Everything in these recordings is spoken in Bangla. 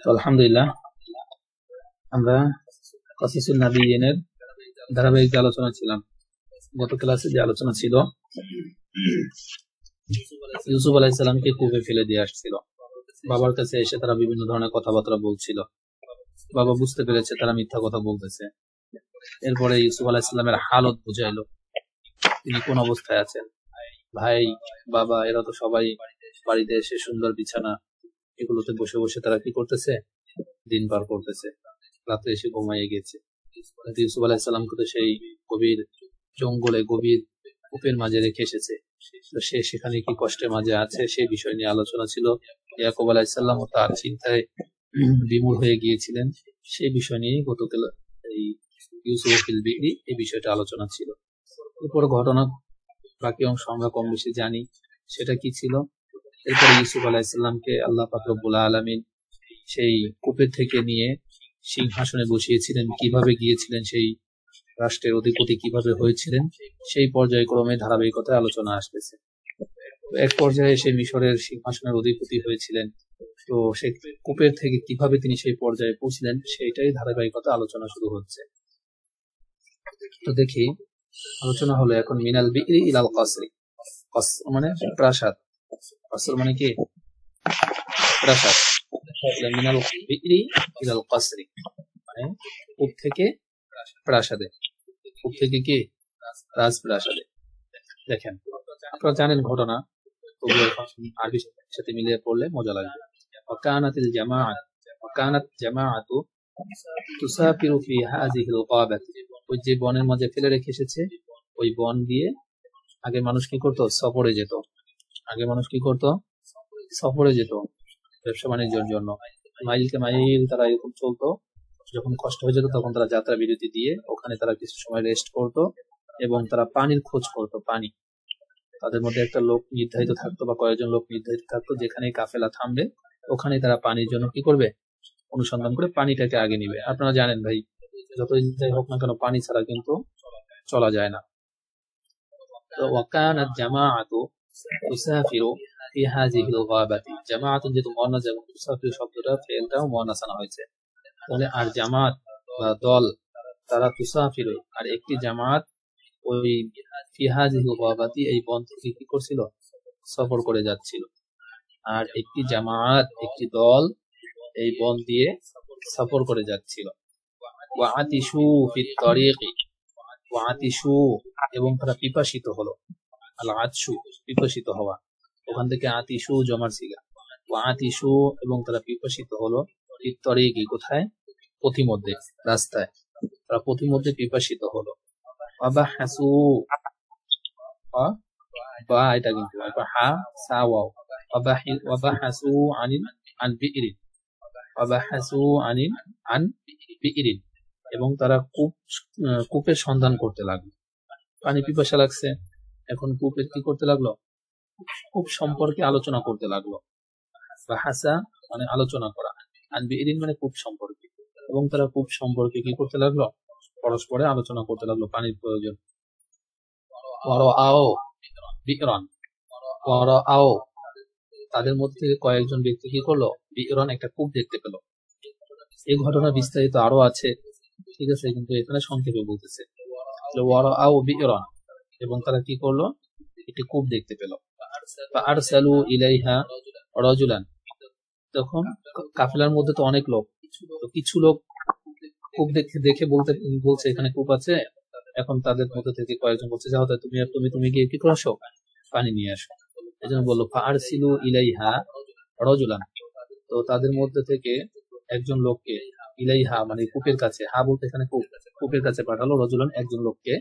তো আলহামদুলিল্লাহ আমরা কাসিসুন নাবিয়্যিনের ধারাবাহিক আলোচনা ছিলাম। গত ক্লাসে যে আলোচনা ছিল, ইউসুফ আলাইহিস সালামকে কূপে ফেলে দিয়ে আসছিল। বাবার কাছে এসে তারা বিভিন্ন ধরনের কথাবার্তা বলছিল। বাবা বুঝতে পেরেছে তারা মিথ্যা কথা বলতেছে। এরপরে ইউসুফ আলাইহিস সালামের হালত বুঝাইলো, তিনি কোন অবস্থায় আছেন। ভাই, বাবা, এরা তো সবাই বাড়িতে এসে সুন্দর বিছানা এগুলোতে বসে বসে তারা কি করতেছে, দিন পার করতেছে, রাতে এসে ঘুমাইয়ে গেছে। কিন্তু ইউসুফ আলাইহিস সালামকে তো সেই গভীর জঙ্গলে, গভীর কূপের মাঝে রেখে এসেছে। তো সে সেখানে কি কষ্টের মাঝে আছে সেই বিষয় নিয়ে আলোচনা ছিল। ইয়াকুব আলাইহিস সালাম তার চিন্তায় বিমূঢ় হয়ে গিয়েছিলেন। সেই বিষয় নিয়ে গতকাল এই ইউসুফ ফিল বিহরি এই বিষয়টা আলোচনা ছিল। এরপর ঘটনা বাকি অংশ আমরা কম বেশি জানি, সেটা কি ছিল। এরপরে ইউসুফ আলাইহিস সালামকে আল্লাহ পাক রব্বুল আলামিন সেই কূপের থেকে নিয়ে সিংহাসনে বসিয়েছিলেন, কিভাবে গিয়েছিলেন, সেই রাষ্ট্রের অধিপতি কিভাবে হয়েছিলেন, সেই পর্যায়ক্রমে ধারাবাহিকতায় আলোচনা আসতেছে। এক পর্যায়ে সে মিশরের সিংহাসনের অধিপতি হয়েছিলেন। তো সেই কূপের থেকে কিভাবে তিনি সেই পর্যায়ে পৌঁছলেন সেইটাই ধারাবাহিকতা আলোচনা শুরু হচ্ছে। তো দেখি, আলোচনা হলো এখন মিনাল বিইরি ইলাল কাসরি। কাসর মানে প্রাসাদ, কাসর মানে কি প্রাসাদ। মিনাল বিইরি ইলাল কাসরি মানে কূপ থেকে প্রাসাদে, কূপ থেকে কি রাজপ্রাসাদে। দেখেন, আপনারা জানেন ঘটনা, তবু এখন আরবির সাথে মিলিয়ে পড়লে মজা লাগবে। ওয়াকানাতিল জামাআত, ওয়াকানাত জামাআতু তুসাফিরু ফি হাযিহিল গাবাতি। ওই যে বনের মাঝে ফেলে রেখে এসেছে, ওই বন দিয়ে আগে মানুষ কি করতো, সফরে যেত। আগে মানুষ কি করতো, সফরে যেত ব্যবসা বাণিজ্যের জন্য। মাইলকে মাইল তারা এরকম চলতো। যখন কষ্ট হয়ে যেত তখন তারা যাত্রা বিরতি দিয়ে ওখানে তারা কিছু সময় রেস্ট করতো এবং তারা পানির খোঁজ করতো। পানি, তাদের মধ্যে একটা লোক নির্ধারিত থাকতো বা কয়েকজন লোক নির্ধারিত থাকতো, যেখানে কাফেলা থামবে ওখানে তারা পানির জন্য কি করবে, অনুসন্ধান করে পানিটাকে আগে নিবে। আপনারা জানেন ভাই, যতই যাই হোক না কেন পানি ছাড়া কিন্তু চলা যায় না। তো ওয়াকানাত জামাআতু তুসাফিরু ফি হাযিহিল গাবাতি। জামাআতুন যেহেতু মুয়ান্নাস এবং তুসাফিরু শব্দটা ফেলটাও মুয়ান্নাস আনা হয়েছে, তাহলে আর জামাত বা দল তারা তুসাফিরু, আর একটি জামাত ওই ফি হাযিহিল গাবাতি এই বন থেকে কি করছিল, সফর করে যাচ্ছিল। আর একটি জামাত, একটি দল এই বন দিয়ে সফর করে যাচ্ছিল। ওয়া আতিশু ফিত তারিকি, ওয়া আতিশু এবং তারা পিপাসিত হলো। আল আতশু পিপাসিত হওয়া, ওখান থেকে আতিশু জমার সিগা। ওয়া আতিশু এবং তারা পিপাসিত হলো, ফিত তারিকি কোথায়, পথিমধ্যে, রাস্তায় তারা পথিমধ্যে পিপাসিত হলো। ওয়াবাহাসু, বা এটা কিন্তু হা সা ওয়াও, ওয়াবাহাসু আন বিইরিন, ওয়াবাহাসু আন বিইরিন এবং তারা কূপের সন্ধান করতে লাগলো। পানি পিপাসা লাগছে, এখন কূপের কি করতে লাগলো, কূপ সম্পর্কে আলোচনা করতে লাগলো। বাহাসা মানে আলোচনা করা, আন বিইরিন মানে কূপ সম্পর্কে, এবং তারা কূপ সম্পর্কে কি করতে লাগলো, পরস্পরে আলোচনা করতে লাগলো পানির প্রয়োজন। ওয়ারাআও বিইরান, ওয়ারাআও তাদের মধ্যে থেকে কয়েকজন ব্যক্তি কি করলো, বিইরান একটা কূপ দেখতে পেল। এই ঘটনা বিস্তারিত আরো আছে, ঠিক আছে, কিন্তু এখানে সংক্ষেপে বলতেছে। ওয়ারাআও বিইরান এবং তারা কি করলো, একটি কূপ দেখতে পেল। ফাআরসালু ইলাইহা রাজুলান, তখন কাফেলার মধ্যে তো অনেক লোক, তো কিছু লোক কূপ দেখে বলছে এখানে কূপ আছে। এখন তাদের মধ্যে থেকে কয়েকজন বলছে, যাও তুমি গিয়ে কি করে আসো, পানি নিয়ে আসো। এই জন্য বললো ফাআরসিলু ইলাইহা রাজুলান, তো তাদের মধ্যে থেকে একজন লোককে, ইলাইহা মানে কূপের কাছে, হা বলতে এখানে কূপের কাছে পাঠালো, রাজুলান একজন লোককে,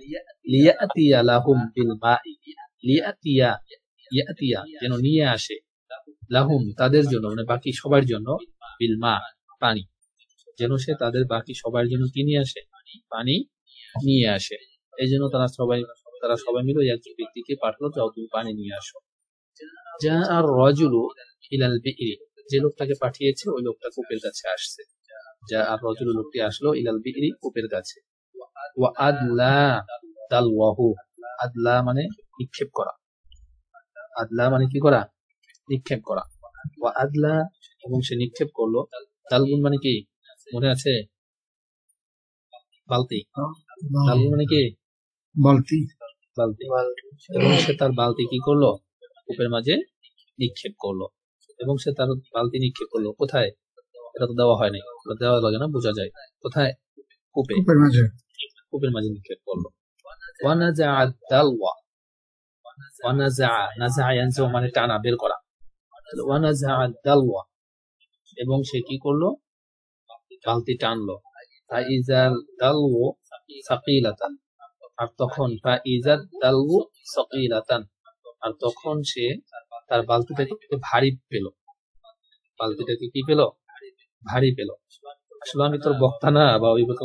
লিয়াতিয়া লাহুম বিল মাই, লিয়াতিয়া ইয়াতিয়া যেন নিয়ে আসে, লাহুম তাদের জন্য মানে বাকি সবার জন্য, বিল মা পানি, যেন সে তাদের বাকি সবার জন্য কি নিয়ে আসে, পানি নিয়ে আসে। এই জন্য তারা সবাই মিলে একজন ব্যক্তিকে পাঠালো, যাও তুমি পানি নিয়ে আসো। যা আর রাজুলু ইলাল বিইরি, যে লোকটাকে পাঠিয়েছে ওই লোকটা কূপের কাছে আসছে। যা আর রাজুলু লোকটি আসলো, ইলাল বিইরি কূপের কাছে। ওয়া আদলা দালওয়াহু, আদলা মানে নিক্ষেপ করা, আদলা মানে কি করা, নিক্ষেপ করা। ওয়া আদলা এবং সে নিক্ষেপ করলো, তালবুন মানে কি মনে আছে? বালতি। তালবুন মানে কি? বালতি। বালতি। এবং সে তার বালতি কি করলো? কূপের মাঝে নিক্ষেপ করলো। এবং সে তার বালতি নিক্ষেপ করলো কোথায়? এটা তো দেওয়া হয়নি, দেওয়া লাগে না, বোঝা যায় কোথায়? কূপে। কূপের মাঝে। কূপের মাঝে নিক্ষেপ করলো। ওয়ানাজা দালওয়া, ওয়ানাজা, নাজা ইয়ানজু মানে টানা, বের করা। ওয়ানাজা দালওয়া, এবং সে কি করলো? বালতি টানলো। ফাইজাল দালওয়া সাকিলাতান, আর তখন ফাইজাল দালওয়া সাকিলাতান, আর তখন সে তার বালতিটাকে ভারী পেল। বালতিটাকে কি পেল? ভারী পেল। আসলে আমি তোর বক্তা না বা অভিজ্ঞতা